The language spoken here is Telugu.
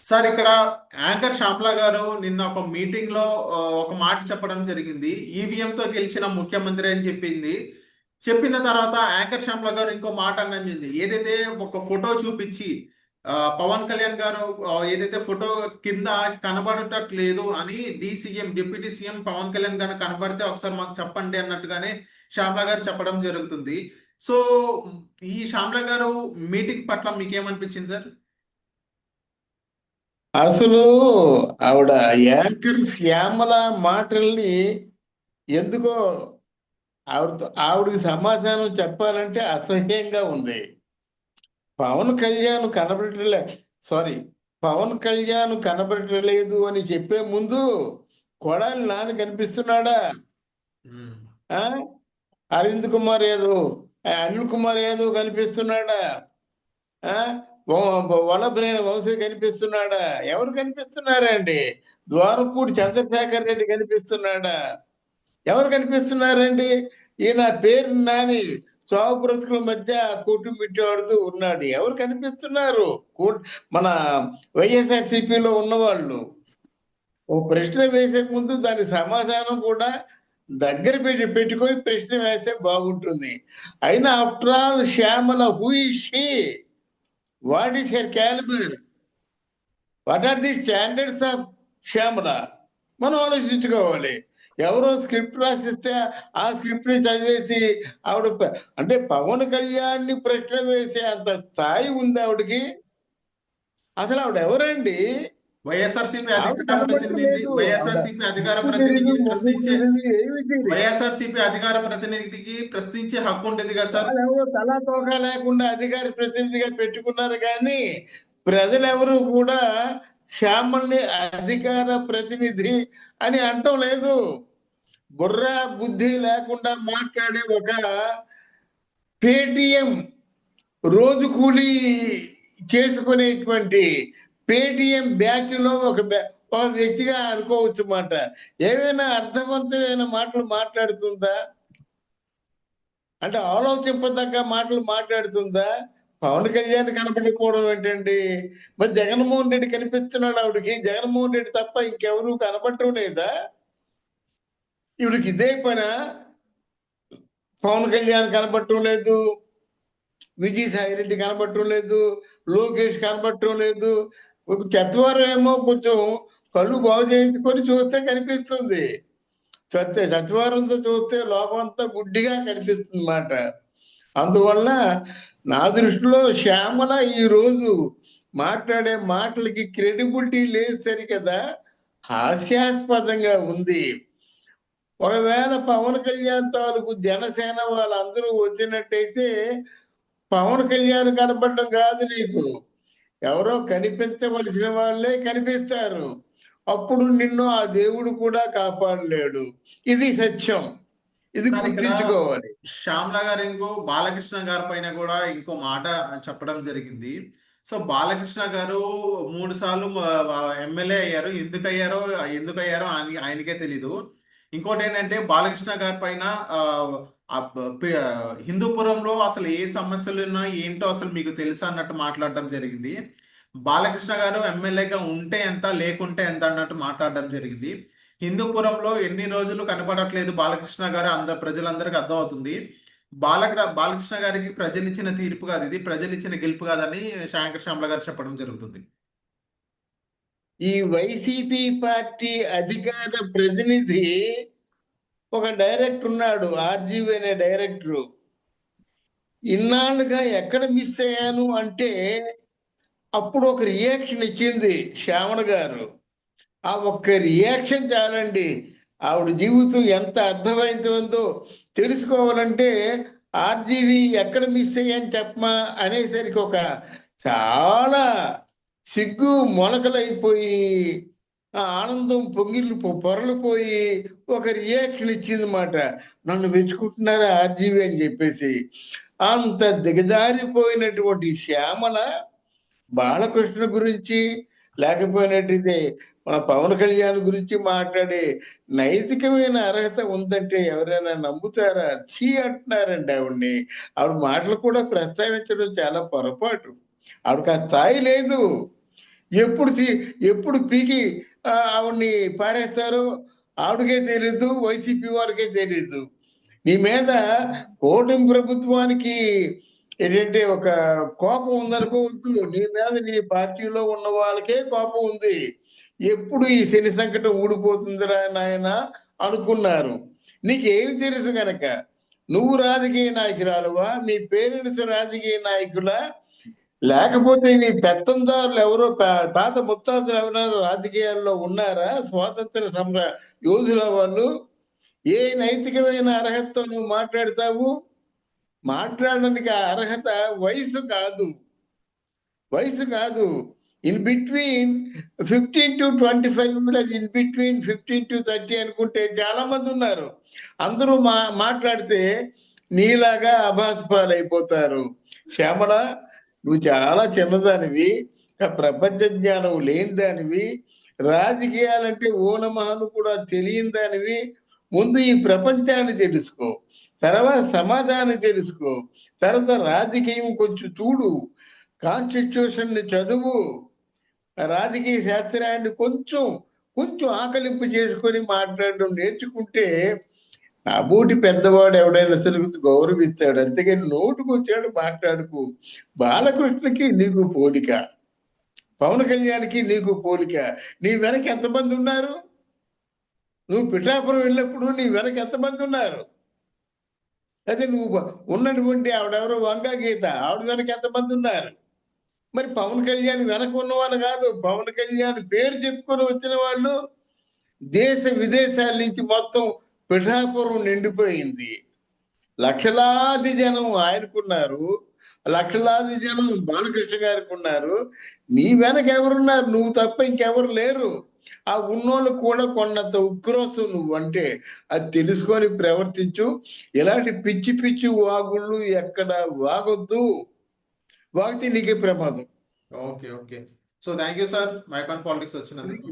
సార్ ఇక్కడ యాంకర్ శ్యామ్లా గారు నిన్న ఒక మీటింగ్ లో ఒక మాట చెప్పడం జరిగింది. ఈవీఎం తో గెలిచిన ముఖ్యమంత్రి అని చెప్పింది. చెప్పిన తర్వాత యాంకర్ శ్యామ్లా గారు ఇంకో మాట అన్నది, ఏదైతే ఒక ఫోటో చూపించి పవన్ కళ్యాణ్ గారు ఏదైతే ఫోటో కింద కనబడటట్లేదు అని DCM deputy CM Pawan Kalyan గారు కనబడితే ఒకసారి మాకు చెప్పండి అన్నట్టుగానే శ్యామ్లా గారు చెప్పడం జరుగుతుంది. సో ఈ శ్యామ్లా గారు మీటింగ్ పట్ల మీకేమనిపించింది సార్? అసలు ఆవిడ యాంకర్ శ్యామల మాటల్ని ఎందుకో ఆవిడకి సమాధానం చెప్పాలంటే అసహ్యంగా ఉంది. పవన్ కళ్యాణ్ కనబడలే సారీ పవన్ కళ్యాణ్ కనబడలేదు అని చెప్పే ముందు కొడాలి నాని కనిపిస్తున్నాడా? ఆ అరవింద్ కుమార్ యాదవ్, అనిల్ కుమార్ యాదవ్ కనిపిస్తున్నాడా? ఆ వల్లభనేని వంశీ కనిపిస్తున్నాడా? ఎవరు కనిపిస్తున్నారండి? ద్వారపూడి చంద్రశేఖర్ రెడ్డి కనిపిస్తున్నాడా? ఎవరు కనిపిస్తున్నారండి? ఈయన పేరు నాని చావు బ్రతుకుల మధ్య కూటుమిట్టాడుతూ ఉన్నాడు. ఎవరు కనిపిస్తున్నారు? మన వైఎస్ఆర్సీపీలో ఉన్నవాళ్ళు. ఓ ప్రశ్న వేసే ముందు దాని సమాధానం కూడా దగ్గర పెట్టుకొని ప్రశ్న వేస్తే బాగుంటుంది. అయినా after all Shyamala who is she? What is her calibre? What are the standards of Shyamala? మనం ఆలోచించుకోవాలి. ఎవరో స్క్రిప్ట్ రాసిస్తే ఆ స్క్రిప్ట్ ని చదివేసి ఆవిడ అంటే పవన్ కళ్యాణ్ ని ప్రశ్న వేసే అంత స్థాయి ఉంది ఆవిడకి. అసలు ఆవిడ ఎవరండి? వైఎస్ఆర్సీపీ ఆవిడ అధికార ప్రతినిధి కనబట్టలేదు. ఆవిడ వైఎస్ఆర్సీపీ అధికార ముక్కు తెలీదు, ప్రతినిధిని మొహం ప్రశ్నించే తెలీదు, ఏమి తెలియదు. వైఎస్ఆర్సీపీ అధికార ప్రతినిధికి ప్రశ్నించే హక్కు ఉంటుంది కదా సార్? వాళ్ళెవరో తలా తోక లేకుండా అధికార ప్రతినిధిగా పెట్టుకున్నారు కానీ ప్రజలెవరు కూడా శ్యామల్ని అధికార ప్రతినిధి అని అంటం లేదు. బుర్ర బుద్ధి లేకుండా మాట్లాడే ఒక పేటిఎం రోజు కూలీ చేసుకునేటువంటి పేటిఎం బ్యాచ్ లో ఒక వ్యక్తిగా అనుకోవచ్చు మాట. ఏమైనా అర్థవంతమైన మాటలు మాట్లాడుతుందా? అంటే ఆలోచింపదగ్గ మాటలు మాట్లాడుతుందా? పవన్ కళ్యాణ్ కనపడకపోవడం ఏంటండి? మరి జగన్మోహన్ రెడ్డి కనిపిస్తున్నాడు ఆవిడకి. జగన్మోహన్ రెడ్డి తప్ప ఇంకెవరు కనపడటం లేదా? ఇవిడికి ఇదే పనా? పవన్ కళ్యాణ్ కనపడటం లేదు, విజయసాయి రెడ్డి కనపడటం లేదు, లోకేష్ కనపడటం లేదు. ఒక చెత్తవారం ఏమో కొంచెం కళ్ళు బాగు చేయించుకొని చూస్తే కనిపిస్తుంది. సత్యవారంతో చూస్తే లోకం అంతా గుడ్డిగా కనిపిస్తుంది మాట. అందువల్ల నా దృష్టిలో శ్యామల ఈ రోజు మాట్లాడే మాటలకి క్రెడిబిలిటీ లేదు సరికదా, హాస్యాస్పదంగా ఉంది. ఒకవేళ పవన్ కళ్యాణ్ తాలూకు జనసేన వాళ్ళందరూ వచ్చినట్టయితే పవన్ కళ్యాణ్ కనపడడం కాదు నీకు, ఎవరో కనిపించవలసిన వాళ్ళే కనిపిస్తారు. అప్పుడు నిన్ను ఆ దేవుడు కూడా కాపాడలేడు. ఇది సత్యం. ఇది గుర్తించుకోవాలి. శ్యామ్లా గారు ఇంకో బాలకృష్ణ గారి పైన కూడా ఇంకో మాట చెప్పడం జరిగింది. సో బాలకృష్ణ గారు 3 సార్లు ఎమ్మెల్యే అయ్యారు. ఎందుకు అయ్యారో ఆయనకే తెలీదు. ఇంకోటి ఏంటంటే బాలకృష్ణ గారి పైన హిందూపురంలో అసలు ఏ సమస్యలు ఉన్నాయి ఏంటో అసలు మీకు తెలుసా అన్నట్టు మాట్లాడడం జరిగింది. బాలకృష్ణ గారు ఎమ్మెల్యేగా ఉంటే ఎంత లేకుంటే ఎంత అన్నట్టు మాట్లాడడం జరిగింది. హిందూపురంలో ఎన్ని రోజులు కనపడట్లేదు బాలకృష్ణ గారు ప్రజలందరికీ అర్థం అవుతుంది. బాలకృష్ణ గారికి ప్రజలు ఇచ్చిన తీర్పు కాదు ఇది, ప్రజలు ఇచ్చిన గెలుపు కాదని శంకర్ శ్యామల గారు చెప్పడం జరుగుతుంది. ఈ వైసీపీ పార్టీ అధికార ప్రతినిధి ఒక డైరెక్టర్ ఉన్నాడు, ఆర్జీవి అనే డైరెక్టరు. ఇన్నాళ్ళుగా ఎక్కడ మిస్ అయ్యాను అంటే అప్పుడు ఒక రియాక్షన్ ఇచ్చింది శ్యామల గారు. ఆ ఒక్క రియాక్షన్ చాలండి ఆవిడ జీవితం ఎంత అర్థమైందో తెలుసుకోవాలంటే. ఆర్జీవి ఎక్కడ మిస్ అయ్యాని చెప్పమా అనేసరికి ఒక చాలా సిగ్గు మొలకలైపోయి ఆనందం పొంగిళ్ళు పొరలిపోయి ఒక రియాక్షన్ ఇచ్చిందన్నమాట. నన్ను మెచ్చుకుంటున్నారా ఆర్జీవి అని చెప్పేసి. అంత దిగజారిపోయినటువంటి శ్యామల బాలకృష్ణ గురించి లేకపోయినట్టయితే మన పవన్ కళ్యాణ్ గురించి మాట్లాడే నైతికమైన అర్హత ఉందంటే ఎవరైనా నమ్ముతారా? చీ అంటున్నారండి ఆవిడ్ని. ఆవిడ మాటలు కూడా ప్రస్తావించడం చాలా పొరపాటు. ఆవిడకి ఆ స్థాయి లేదు. ఎప్పుడు పీకి ఆవిడ్ని పారేస్తారో ఆవిడకే తెలియదు, వైసీపీ వారికే తెలియదు. నీ మీద కూటమి ప్రభుత్వానికి ఏంటంటే ఒక కోపం ఉందనుకోవద్దు. నీ మీద నీ పార్టీలో ఉన్న వాళ్ళకే కోపం ఉంది. ఎప్పుడు ఈ శని సంకటం ఊడిపోతుందిరా నాయన అనుకున్నారు. నీకేమి తెలుసు గనక నువ్వు రాజకీయ నాయకురాలువా? మీ పేరెంట్స్ రాజకీయ నాయకులా? లేకపోతే మీ పెత్తందారులు ఎవరో తాత ముత్తాతలు ఎవరైనా రాజకీయాల్లో ఉన్నారా? స్వాతంత్ర యోధుల వాళ్ళు? ఏ నైతికమైన అర్హతతో నువ్వు మాట్లాడతావు? మాట్లాడడానికి ఆ అర్హత వయసు కాదు. In between 15 to 25, in between 15 to 30 అనుకుంటే చాలా మంది ఉన్నారు. అందరూ మాట్లాడితే నీలాగా అభాస్పాలైపోతారు. శ్యామల, నువ్వు చాలా చిన్నదానివి, ప్రపంచ జ్ఞానం లేని దానివి, రాజకీయాలంటే ఓనమహలు కూడా తెలియని దానివి. ముందు ఈ ప్రపంచాన్ని తెలుసుకో, తర్వాత సమాజాన్ని తెలుసుకో, తర్వాత రాజకీయం కొంచెం చూడు, కాన్స్టిట్యూషన్ ని చదువు, రాజకీయ శాస్త్రాన్ని కొంచెం ఆకలింపు చేసుకొని మాట్లాడడం నేర్చుకుంటే ఆ బూటి పెద్దవాడు ఎవడైనా సరే గౌరవిస్తాడు. అంతేగాని నోటుకు వచ్చాడు మాట్లాడుకు. బాలకృష్ణకి నీకు పోలిక, పవన్ కళ్యాణ్కి నీకు పోలిక. నీ వెనక ఎంతమంది ఉన్నారు? నువ్వు పిఠాపురం వెళ్ళినప్పుడు నీ వెనక ఎంతమంది ఉన్నారు? అదే నువ్వు ఉన్నటువంటి ఆవిడెవరో వంగా గీత, ఆవిడ వెనక ఎంతమంది ఉన్నారు? మరి పవన్ కళ్యాణ్ వెనక ఉన్న వాళ్ళు కాదు, పవన్ కళ్యాణ్ పేరు చెప్పుకొని వచ్చిన వాళ్ళు దేశ విదేశాల నుంచి మొత్తం పిఠాపురం నిండిపోయింది. లక్షలాది జనం ఆయనకున్నారు, లక్షలాది జనం బాలకృష్ణ గారికి ఉన్నారు. నీ వెనక ఎవరున్నారు? నువ్వు తప్ప ఇంకెవరు లేరు. ఆ ఉన్నోళ్ళు కూడా కొన్నంత ఉక్రోసం నువ్వు అంటే అది తెలుసుకొని ప్రవర్తించు. ఇలాంటి పిచ్చి వాగుళ్ళు ఎక్కడ వాగొద్దు. వాగితే నీకే ప్రమాదం. Okay. So thank you sir, మైకాన్ పాలిటిక్స్ వచ్చినందుకు.